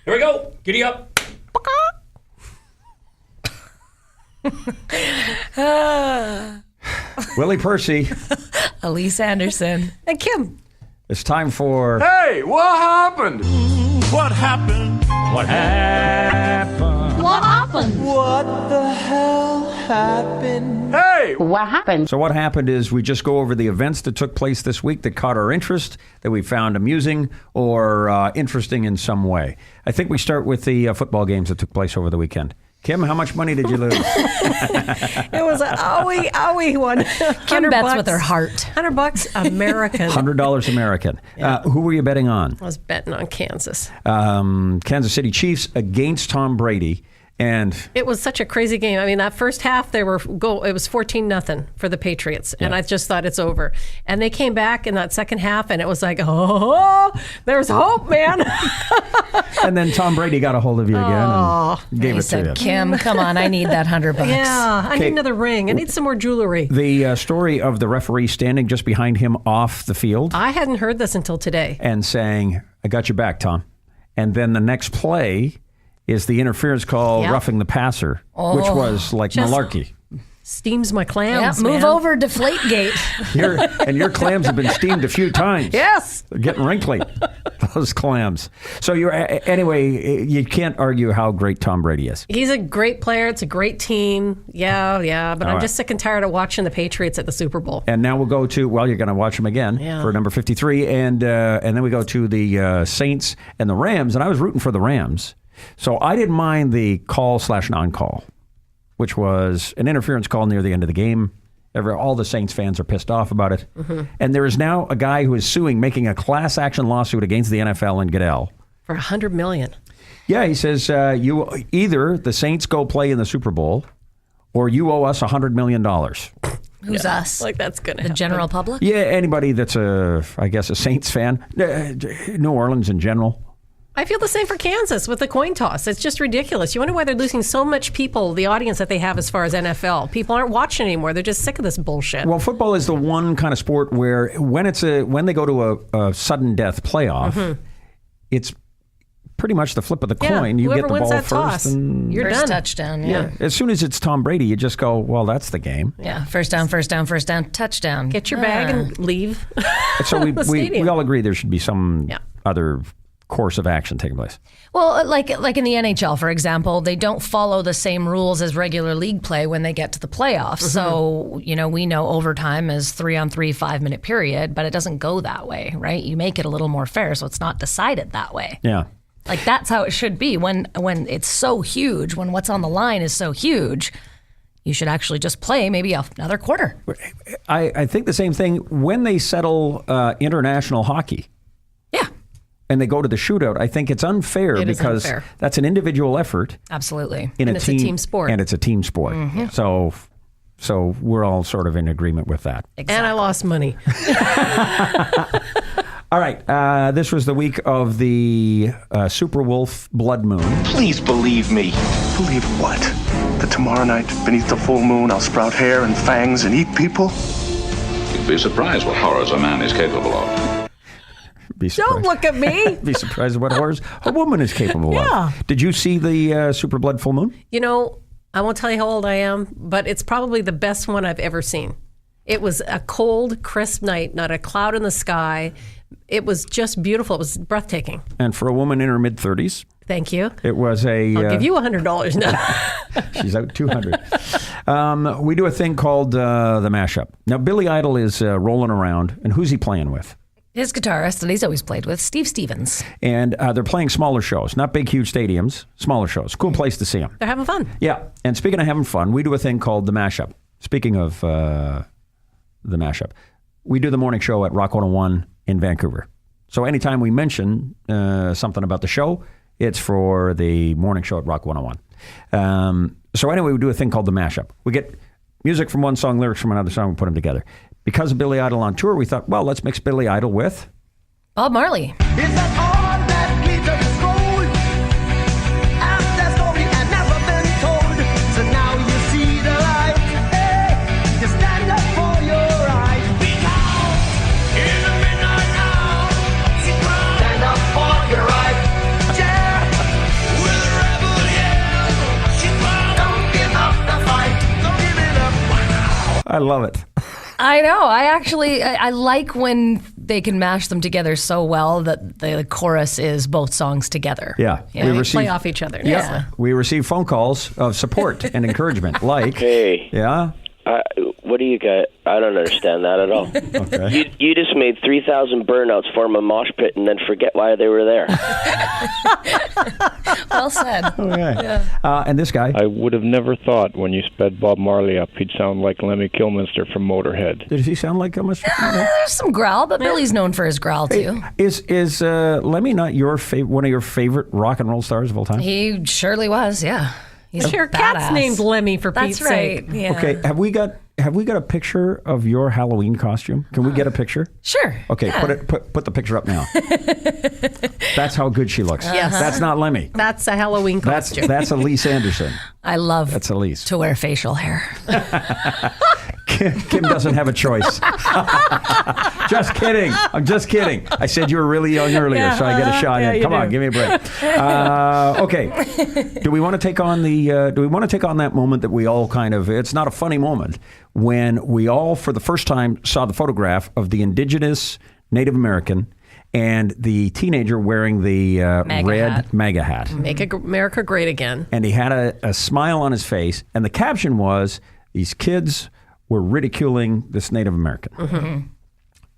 Here we go. Giddy up. Willie Percy. Elise Anderson. And Kim. It's time for... Hey, what happened? What happened? What happened? What happened? What the hell happened? Hey! What happened? So what happened is we just go over the events that took place this week that caught our interest, that we found amusing or interesting in some way. I think we start with the football games that took place over the weekend. Kim, how much money did you lose? It was an owie one. Kim bets with her heart. $100 American. $100 American. Who were you betting on? I was betting on Kansas. Kansas City Chiefs against Tom Brady. And it was such a crazy game. I mean, that first half, it was 14-0 for the Patriots. And I just thought it's over. And they came back in that second half, and it was like, oh, there's hope, man. And then Tom Brady got a hold of you again and gave He it to said, you. Kim, come on, I need that $100. Yeah, I need another ring. I need some more jewelry. The story of the referee standing just behind him off the field. I hadn't heard this until today. And saying, I got your back, Tom. And then the next play is the interference call roughing the passer, which was like malarkey. Steams my clams, Move man. over, Deflategate. Your clams have been steamed a few times. Yes. They're getting wrinkly, those clams. So anyway, you can't argue how great Tom Brady is. He's a great player. It's a great team. Yeah. But I'm just sick and tired of watching the Patriots at the Super Bowl. And now we'll go to, you're going to watch them again for number 53. And then we go to the Saints and the Rams. And I was rooting for the Rams. So I didn't mind the call/non-call, which was an interference call near the end of the game. All the Saints fans are pissed off about it. Mm-hmm. And there is now a guy who is suing, making a class action lawsuit against the NFL and Goodell. For $100 million. Yeah, he says, you either the Saints go play in the Super Bowl or you owe us $100 million. Who's us? Like that's going to The general public? Yeah, anybody that's a Saints fan. New Orleans in general. I feel the same for Kansas with the coin toss. It's just ridiculous. You wonder why they're losing so much people, the audience that they have as far as NFL. People aren't watching anymore. They're just sick of this bullshit. Well, football is the one kind of sport where when they go to a sudden death playoff, it's pretty much the flip of the coin. You get the ball first. Toss, and you're First done. touchdown, yeah. As soon as it's Tom Brady, you just go, well, that's the game. Yeah, first down, touchdown. Get your bag and leave. So we all agree there should be some other course of action taking place. Well, like in the NHL, for example, they don't follow the same rules as regular league play when they get to the playoffs. So, we know overtime is 3-on-3, 5-minute period, but it doesn't go that way, right? You make it a little more fair, so it's not decided that way. Yeah. Like that's how it should be. When it's so huge, when what's on the line is so huge, you should actually just play maybe another quarter. I think the same thing when they settle international hockey. Yeah. And they go to the shootout. I think it's unfair because that's an individual effort. Absolutely. It's a team sport. And it's a team sport. Mm-hmm. So we're all sort of in agreement with that. Exactly. And I lost money. All right. This was the week of the Super Wolf Blood Moon. Please believe me. Believe what? That tomorrow night, beneath the full moon, I'll sprout hair and fangs and eat people? You'd be surprised what horrors a man is capable of. Don't look at me. Be surprised at what horrors a woman is capable of. Did you see the Super Blood Full Moon? I won't tell you how old I am, but it's probably the best one I've ever seen. It was a cold, crisp night, not a cloud in the sky. It was just beautiful. It was breathtaking. And for a woman in her mid-30s. Thank you. It was a... I'll give you $100 now. She's out $200. We do a thing called the mashup. Now, Billy Idol is rolling around, and who's he playing with? His guitarist that he's always played with, Steve Stevens. And they're playing smaller shows, not big, huge stadiums, smaller shows. Cool place to see them. They're having fun. Yeah. And speaking of having fun, we do a thing called the mashup. Speaking of the mashup, we do the morning show at Rock 101 in Vancouver. So anytime we mention something about the show, it's for the morning show at Rock 101. So anyway, we do a thing called the mashup. We get music from one song, lyrics from another song, we put them together. Because of Billy Idol on tour, we thought, well, let's mix Billy Idol with Bob Marley. Is that all that glitters gold? Ask that story had never been told. So now you see the light. Hey, you stand up for your right. Because in the midnight hour, stand up for your right. Yeah, I love it. I know. I like when they can mash them together so well that the chorus is both songs together. Yeah. They play off each other. Yeah. We receive phone calls of support and encouragement. Like, Hey, yeah. what do you got? I don't understand that at all. Okay. You just made 3,000 burnouts form a mosh pit and then forget why they were there. Well said. Okay. Yeah. And this guy. I would have never thought when you sped Bob Marley up, he'd sound like Lemmy Kilminster from Motorhead. Did he sound like Mr. There's some growl, but Billy's known for his growl too. Is Lemmy not your one of your favorite rock and roll stars of all time? He surely was, yeah. He's Your cat's badass. named Lemmy for That's Pete's right. sake. Yeah. Okay, have we got a picture of your Halloween costume? Can we get a picture? Sure. Okay, yeah. put the picture up now. That's how good she looks. Yes. That's not Lemmy. That's a Halloween costume. That's Elise Anderson. I love That's Elise. to wear facial hair. Kim doesn't have a choice. Just kidding. I'm just kidding. I said you were really young earlier, so I get a shot in. Come on, give me a break. Okay. Do we want to take on that moment that we all kind of? It's not a funny moment when we all, for the first time, saw the photograph of the indigenous Native American and the teenager wearing the red MAGA hat. Make America great again. And he had a smile on his face, and the caption was, "These kids were ridiculing this Native American." Mm-hmm.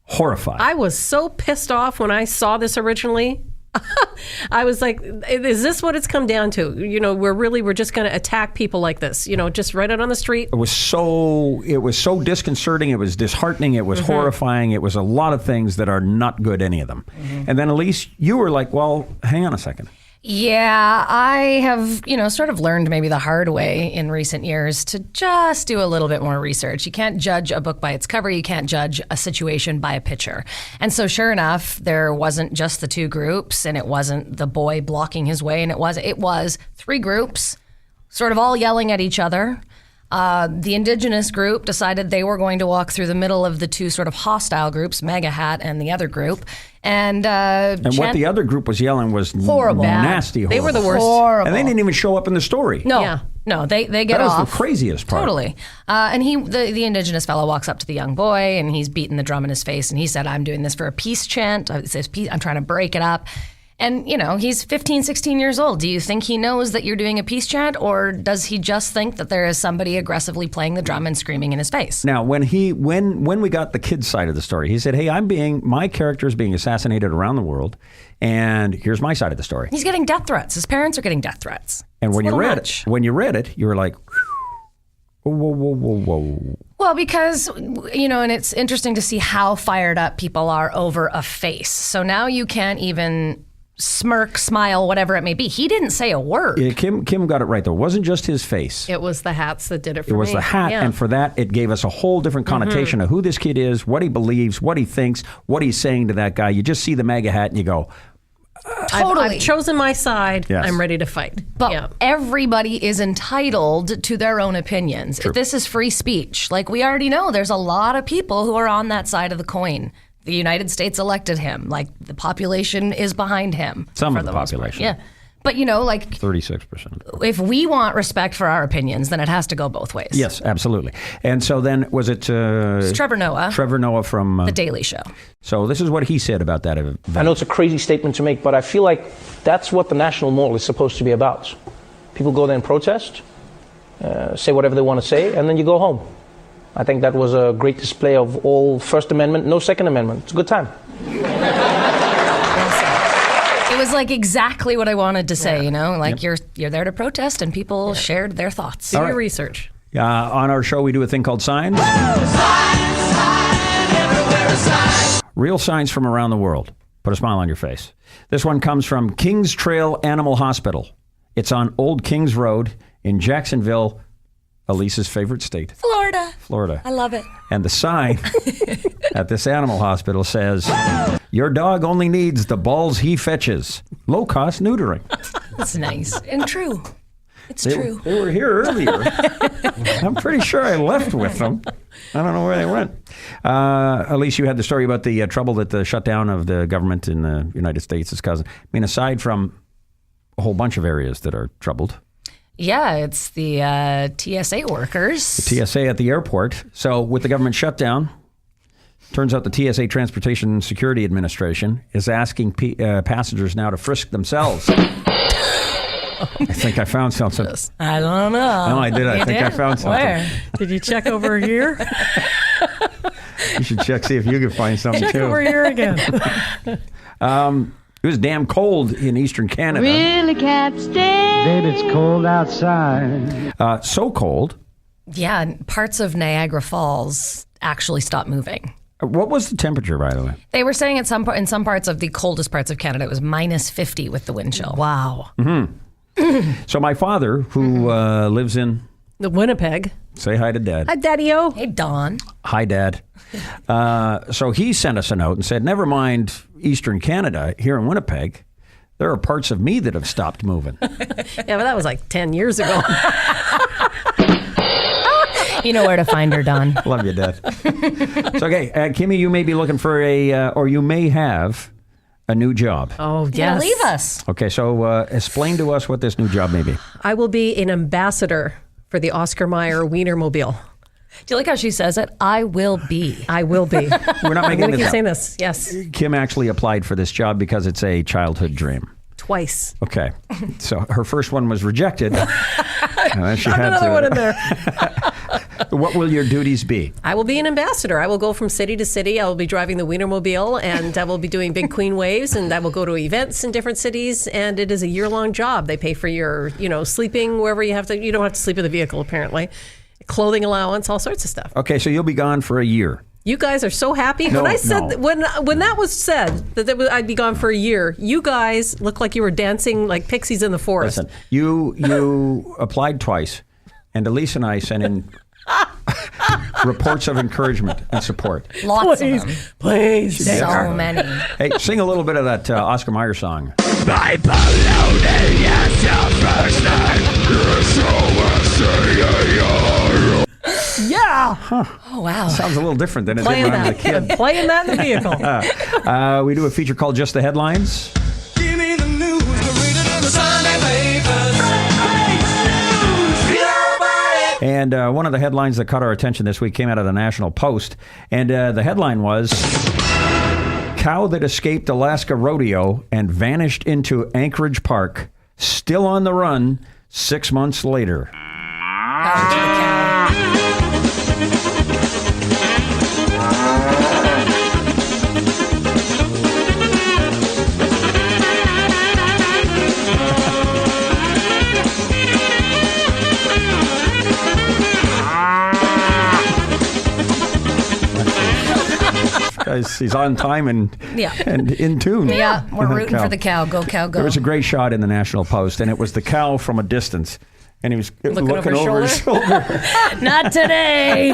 Horrified. I was so pissed off when I saw this originally. I was like, is this what it's come down to? You know, we're just going to attack people like this, you know, just right out on the street. It was so disconcerting. It was disheartening. It was horrifying. It was a lot of things that are not good, any of them. And then Elise, you were like, well, hang on a second. Yeah, I have, sort of learned maybe the hard way in recent years to just do a little bit more research. You can't judge a book by its cover. You can't judge a situation by a picture. And so sure enough, there wasn't just the two groups, and it wasn't the boy blocking his way, and it was three groups sort of all yelling at each other. The indigenous group decided they were going to walk through the middle of the two sort of hostile groups, MAGA Hat and the other group. And what the other group was yelling was horrible. Nasty, horrible. They were the worst. Horrible. And they didn't even show up in the story. No, they get off. That was the craziest part. Totally. And the indigenous fellow walks up to the young boy, and he's beating the drum in his face, and he said, "I'm doing this for a peace chant. It says peace. I'm trying to break it up." And, he's 15, 16 years old. Do you think he knows that you're doing a peace chant, or does he just think that there is somebody aggressively playing the drum and screaming in his face? Now, when we got the kid's side of the story, he said, "Hey, my character is being assassinated around the world, and here's my side of the story." He's getting death threats. His parents are getting death threats. And when you read it, you were like, whoa. Well, because, and it's interesting to see how fired up people are over a face. So now you can't even smirk, smile, whatever it may be. He didn't say a word. Yeah, Kim got it right, though. It wasn't just his face. It was the hats that did it for me. It was the hat, and for that, it gave us a whole different connotation of who this kid is, what he believes, what he thinks, what he's saying to that guy. You just see the MAGA hat, and you go, Totally. I've chosen my side. Yes. I'm ready to fight. But everybody is entitled to their own opinions. True. This is free speech. Like, we already know there's a lot of people who are on that side of the coin. The United States elected him. Like, the population is behind him. Some of the population. Yeah. But, 36%. If we want respect for our opinions, then it has to go both ways. Yes, absolutely. And so then, was it... It's Trevor Noah. Trevor Noah from... The Daily Show. So this is what he said about that event. I know it's a crazy statement to make, but I feel like that's what the national mall is supposed to be about. People go there and protest, say whatever they want to say, and then you go home. I think that was a great display of all First Amendment, no Second Amendment. It's a good time. It was like exactly what I wanted to say, you're there to protest, and people shared their thoughts. Do your research. On our show, we do a thing called Signs. Real signs from around the world. Put a smile on your face. This one comes from Kings Trail Animal Hospital. It's on Old Kings Road in Jacksonville, Elise's favorite state. Florida. I love it. And the sign at this animal hospital says, "Your dog only needs the balls he fetches. Low-cost neutering." That's nice and true. It's true. They were here earlier. I'm pretty sure I left with them. I don't know where they went. Elise, you had the story about the trouble that the shutdown of the government in the United States is causing. I mean, aside from a whole bunch of areas that are troubled. Yeah, it's the TSA workers. The TSA at the airport. So with the government shutdown, turns out the TSA Transportation Security Administration is asking passengers now to frisk themselves. I think I found something. I don't know. No, I did. I think I found something. Where? Did you check over here? You should check, see if you can find something Check too. over here again. It was damn cold in eastern Canada. Really can't stay. Babe, it's cold outside. So cold. Yeah, and parts of Niagara Falls actually stopped moving. What was the temperature, by the way? They were saying in some parts of the coldest parts of Canada, it was minus 50 with the wind chill. Wow. So my father, who lives in... The Winnipeg. Say hi to Dad. Hi, Daddy-O. Hey, Don. Hi, Dad. So he sent us a note and said, never mind Eastern Canada, here in Winnipeg, there are parts of me that have stopped moving. Yeah, but that was like 10 years ago. You know where to find her, Don. Love you, Dad. So, okay, Kimmy, you may be looking for or you may have a new job. Oh, Yeah, yes. leave us. Okay, so explain to us what this new job may be. I will be an ambassador for the Oscar Mayer Wienermobile. Do you like how she says it? I will be. I will be. We're not I'm making going to this keep up. saying this. Yes. Kim actually applied for this job because it's a childhood dream. Twice. Okay, so her first one was rejected. She had Another one in there. What will your duties be? I will be an ambassador. I will go from city to city. I will be driving the Wienermobile, and I will be doing big queen waves, and I will go to events in different cities. And it is a year-long job. They pay for your, sleeping wherever you have to. You don't have to sleep in the vehicle, apparently. Clothing allowance, all sorts of stuff. Okay, so you'll be gone for a year. You guys are so happy. No, when I said no. when that was said that I'd be gone for a year, you guys looked like you were dancing like pixies in the forest. Listen, you applied twice, and Elise and I sent in reports of encouragement and support. Lots of them. Please. So many. Hey, sing a little bit of that Oscar Mayer song. Yeah. Oh, wow. Sounds a little different than it Playing did when I was a kid. that. Playing that in the vehicle. We do a feature called Just the Headlines. Give me the news, read it in the Sunday papers. And one of the headlines that caught our attention this week came out of the National Post. And the headline was, Cow that escaped Alaska rodeo and vanished into Anchorage Park, still on the run 6 months later. Power to the cow. He's on time and in tune. Yeah, we're rooting for the cow. Go, cow, go. There was a great shot in the National Post, and it was the cow from a distance. And he was looking over his shoulder. Not today.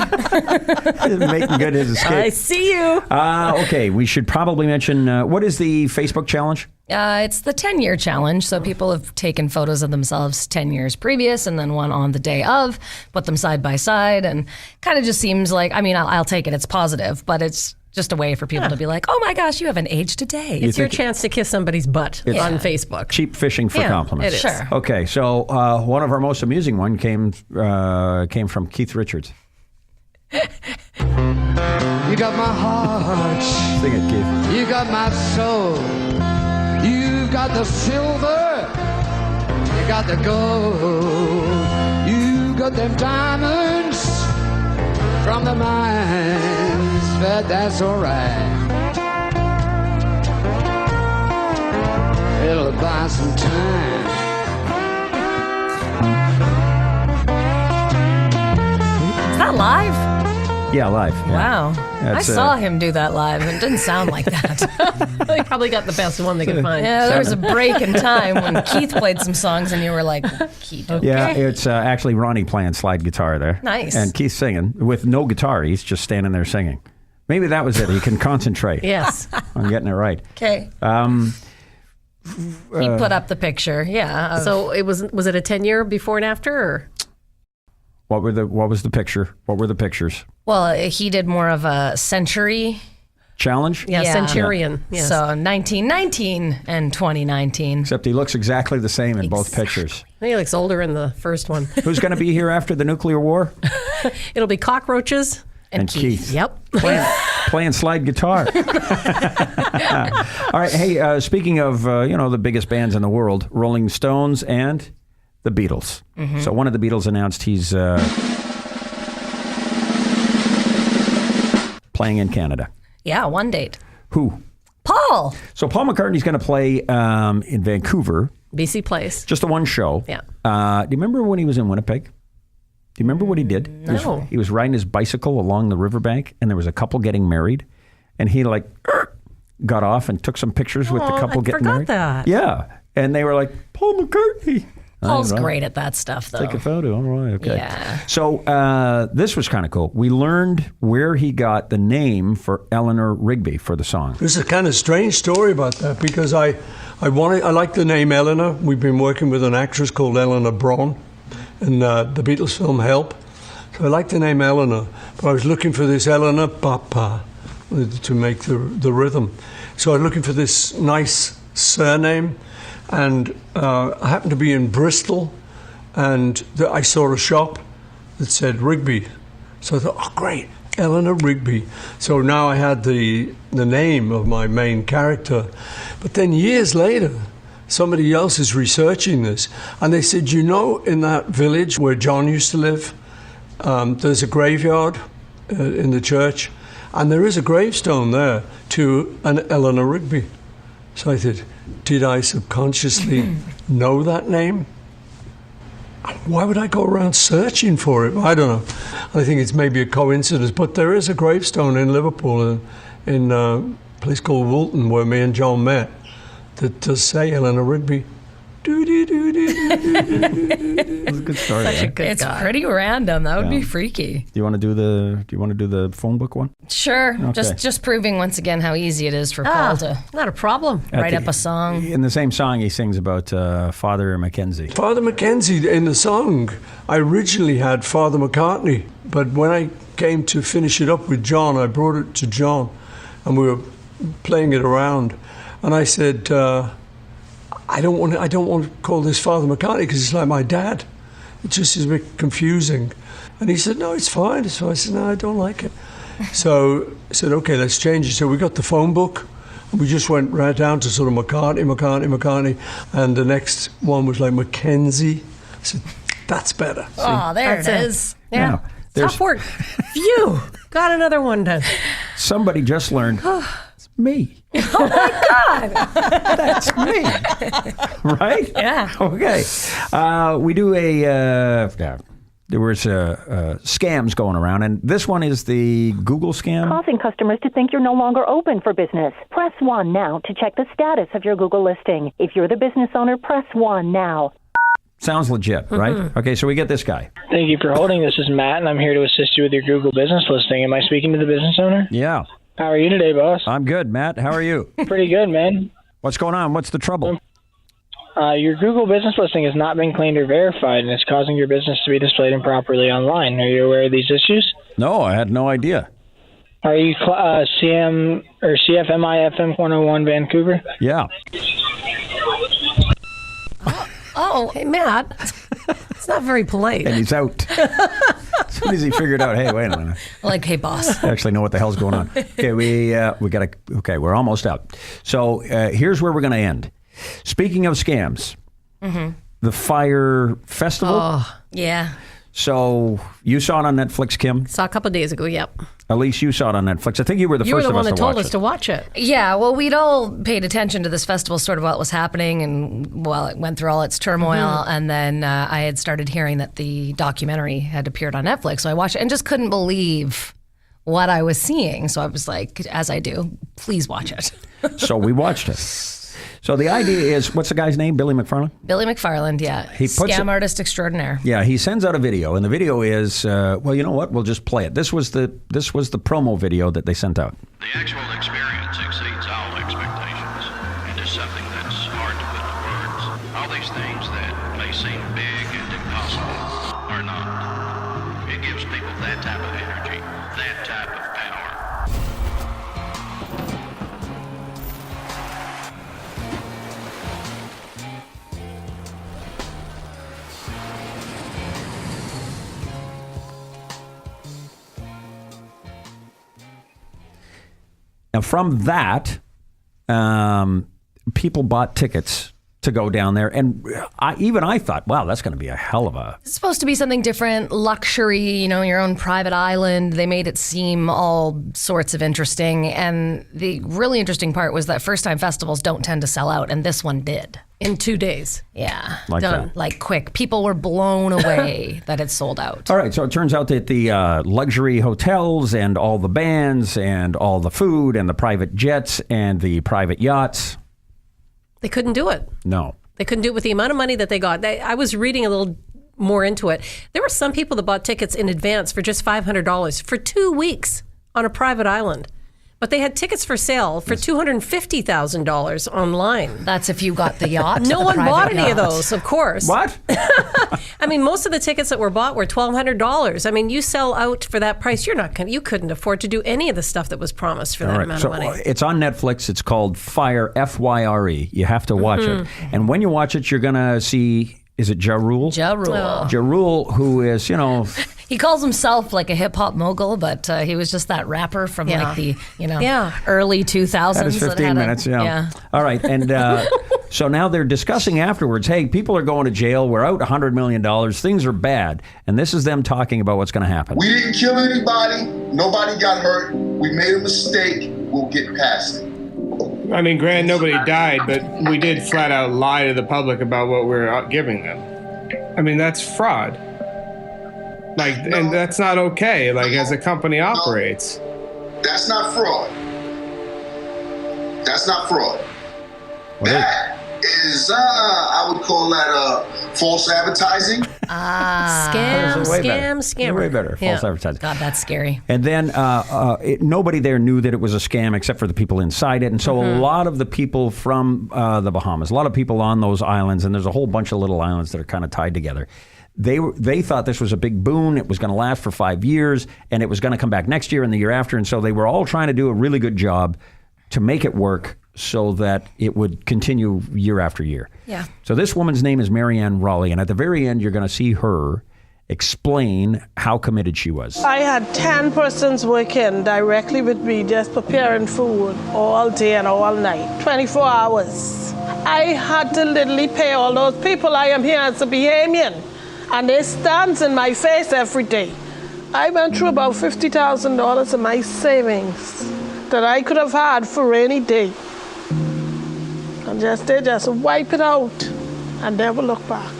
Making good his escape. I see you. Okay, we should probably mention, what is the Facebook challenge? It's the 10-year challenge. So people have taken photos of themselves 10 years previous and then one on the day of, put them side by side, and kind of just seems like, I'll take it. It's positive, but it's just a way for people to be like, oh my gosh, you haven't aged a day. It's your chance to kiss somebody's butt on Facebook. Cheap fishing for compliments. It is. Sure. Okay, so one of our most amusing one came from Keith Richards. You got my heart. Sing it, Keith. You got my soul. You got the silver. You got the gold. You got them diamonds from the mines, but that's alright. It'll buy some time. Is that live? Yeah, live. Yeah. Wow. I That's, saw him do that live, and it didn't sound like that. They probably got the best one they could find. Yeah, there was a break in time when Keith played some songs, and you were like, Keith, okay. Yeah, it's actually Ronnie playing slide guitar there. Nice. And Keith singing with no guitar. He's just standing there singing. Maybe that was it. He can concentrate Yes. on getting it right. Okay. He put up the picture. Yeah. So it was it a 10-year before and after? Or? What was the picture? What were the pictures? Well, he did more of a century challenge. Yeah, Centurion. Yes. So 1919 and 2019. Except he looks exactly the same in both pictures. I think he looks older in the first one. Who's going to be here after the nuclear war? It'll be cockroaches. And Keith. Yep. Playing slide guitar. All right. Hey, speaking of, the biggest bands in the world, Rolling Stones and the Beatles. Mm-hmm. So one of the Beatles announced he's playing in Canada. Yeah, one date. Who? Paul. So Paul McCartney's going to play in Vancouver. BC Place. Just the one show. Yeah. Do you remember when he was in Winnipeg? Do you remember what he did? No. He was riding his bicycle along the riverbank, and there was a couple getting married, and he got off and took some pictures with the couple getting married. That. Yeah, and they were like, Paul McCartney. Paul's great at that stuff, though. Take a photo. All right, okay. Yeah. So this was kind of cool. We learned where he got the name for Eleanor Rigby for the song. There's a kind of strange story about that because I like the name Eleanor. We've been working with an actress called Eleanor Braun in the Beatles film Help. So I like the name Eleanor, but I was looking for this Eleanor Papa to make the rhythm. So I was looking for this nice surname, and I happened to be in Bristol, and I saw a shop that said Rigby. So I thought, oh great, Eleanor Rigby. So now I had the name of my main character. But then years later, somebody else is researching this, and they said, in that village where John used to live, there's a graveyard in the church, and there is a gravestone there to an Eleanor Rigby. So I said, did I subconsciously know that name? Why would I go around searching for it? I don't know. I think it's maybe a coincidence, but there is a gravestone in Liverpool, in a place called Woolton, where me and John met, that does say Eleanor Rigby. That's a good story. Such a good guy. Pretty random. That would be freaky. Do you want to do the phone book one? Sure. Okay. Just proving once again how easy it is for Paul to not a problem. Write up a song. In the same song, he sings about Father Mackenzie. Father Mackenzie, in the song, I originally had Father McCartney, but when I came to finish it up with John, I brought it to John, and we were playing it around, and I said, I don't want to call this Father McCartney because it's like my dad. It just is a bit confusing. And he said, no, it's fine. So I said, no, I don't like it. So I said, okay, let's change it. So we got the phone book, and we just went right down to sort of McCartney. And the next one was like Mackenzie. I said, that's better. Oh, there it is. Yeah. Tough work. Phew. Got another one done. Somebody just learned, it's me. Oh, my God. That's me. Right? Yeah. Okay. We do there was scams going around, and this one is the Google scam. Causing customers to think you're no longer open for business. Press 1 now to check the status of your Google listing. If you're the business owner, press 1 now. Sounds legit, right? Mm-hmm. Okay, so we get this guy. Thank you for holding. This is Matt, and I'm here to assist you with your Google business listing. Am I speaking to the business owner? Yeah. How are you today, boss? I'm good, Matt. How are you? Pretty good, man. What's going on? What's the trouble? Your Google business listing has not been claimed or verified, and it's causing your business to be displayed improperly online. Are you aware of these issues? No, I had no idea. Are you CM or CFMIFM 101 Vancouver? Yeah. Oh, hey, Matt. It's not very polite. And he's out. As soon as he figured out, hey, wait a minute. Like, hey, boss. I actually know what the hell's going on. Okay, we're almost out. So here's where we're going to end. Speaking of scams, the Fire Festival. Oh, yeah. So you saw it on Netflix, Kim? Saw a couple of days ago, yep. Elise, you saw it on Netflix. I think you were the first of us to watch it. You were the one that told us to watch it. Yeah, well, we'd all paid attention to this festival, sort of what was happening, and while it went through all its turmoil, and then I had started hearing that the documentary had appeared on Netflix, so I watched it and just couldn't believe what I was seeing. So I was like, as I do, please watch it. So we watched it. So the idea is, what's the guy's name? Billy McFarland? Billy McFarland, yeah. Scam artist extraordinaire. Yeah, he sends out a video, and the video is, well, you know what? We'll just play it. This was the promo video that they sent out. The actual experience exceeds all expectations and is something that's hard to put into words. All these things that may seem big and impossible are not. It gives people that type of energy, that type of power. And from that, people bought tickets to go down there. And I thought, wow, that's going to be a hell of a... It's supposed to be something different, luxury, your own private island. They made it seem all sorts of interesting. And the really interesting part was that first-time festivals don't tend to sell out, and this one did. In 2 days. Yeah. Like done. that. Like quick. People were blown away that it sold out. All right, so it turns out that the luxury hotels and all the bands and all the food and the private jets and the private yachts... They couldn't do it. No. They couldn't do it with the amount of money that they got. I was reading a little more into it. There were some people that bought tickets in advance for just $500 for 2 weeks on a private island. But they had tickets for sale for $250,000 online. That's if you got the yacht. No the one private bought any of yacht. those, of course. What? I mean, most of the tickets that were bought were $1,200. I mean, you sell out for that price. You couldn't afford to do any of the stuff that was promised for that amount of money. It's on Netflix. It's called Fire, F-Y-R-E. You have to watch it. And when you watch it, you're going to see, is it Ja Rule? Ja Rule. Oh. Ja Rule, who is, He calls himself like a hip hop mogul, but he was just that rapper from like the early 2000s. That is 15 minutes, yeah. All right, and so now they're discussing afterwards, hey, people are going to jail, we're out $100 million, things are bad. And this is them talking about what's going to happen. We didn't kill anybody, nobody got hurt, we made a mistake, we'll get past it. I mean, granted, nobody died, but we did flat out lie to the public about what we're giving them. I mean, that's fraud. And that's not okay, as a company operates. That's not fraud. That's not fraud. That is, I would call that false advertising. Scam. Way better, false advertising. God, that's scary. And then nobody there knew that it was a scam except for the people inside it. And so a lot of the people from the Bahamas, a lot of people on those islands, and there's a whole bunch of little islands that are kind of tied together. They thought this was a big boon. It was going to last for 5 years, and it was going to come back next year and the year after. And so they were all trying to do a really good job to make it work so that it would continue year after year. Yeah. So this woman's name is Marianne Raleigh, and at the very end, you're going to see her explain how committed she was. I had 10 persons working directly with me, just preparing food all day and all night, 24 hours. I had to literally pay all those people. I am here as a Bahamian, and they stand in my face every day. I went through about $50,000 in my savings that I could have had for rainy day. And they just wipe it out and never look back.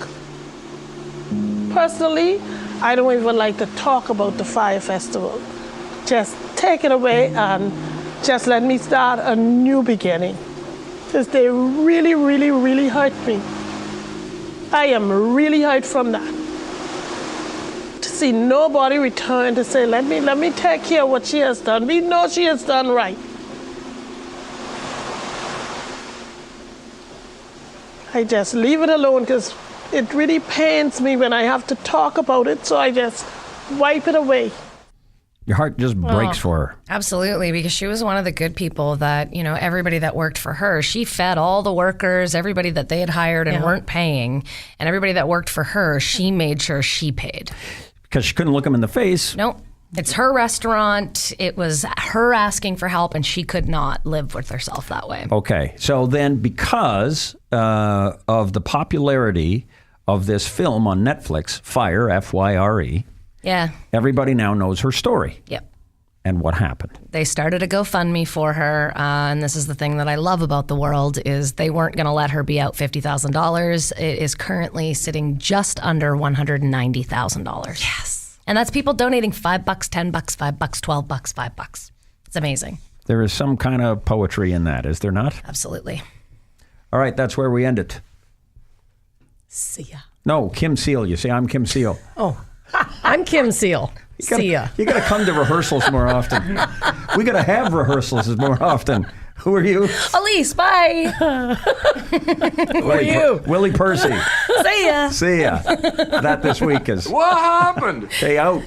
Personally, I don't even like to talk about the Fire Festival. Just take it away and just let me start a new beginning. Because they really, really, really hurt me. I am really hurt from that. To see nobody return to say, let me take care of what she has done. We know she has done right. I just leave it alone because it really pains me when I have to talk about it, so I just wipe it away. Your heart just breaks for her. Absolutely, because she was one of the good people that, everybody that worked for her, she fed all the workers, everybody that they had hired and weren't paying, and everybody that worked for her, she made sure she paid. Because she couldn't look them in the face. Nope. It's her restaurant. It was her asking for help, and she could not live with herself that way. Okay. So then because of the popularity of this film on Netflix, Fire, F-Y-R-E, yeah, everybody now knows her story. Yep. And what happened. They started a GoFundMe for her, and this is the thing that I love about the world, is they weren't going to let her be out $50,000. It is currently sitting just under $190,000. Yes. And that's people donating $5, $10, $5, $12, $5. It's amazing. There is some kind of poetry in that, is there not? Absolutely. All right, that's where we end it. See ya. No, Kim Seal. You see, I'm Kim Seal. Oh, I'm Kim Seal. See ya. You got to come to rehearsals more often. We got to have rehearsals more often. Who are you? Elise, bye. Who are you? Willie Percy. See ya. See ya. That this week is... What happened? Stay out.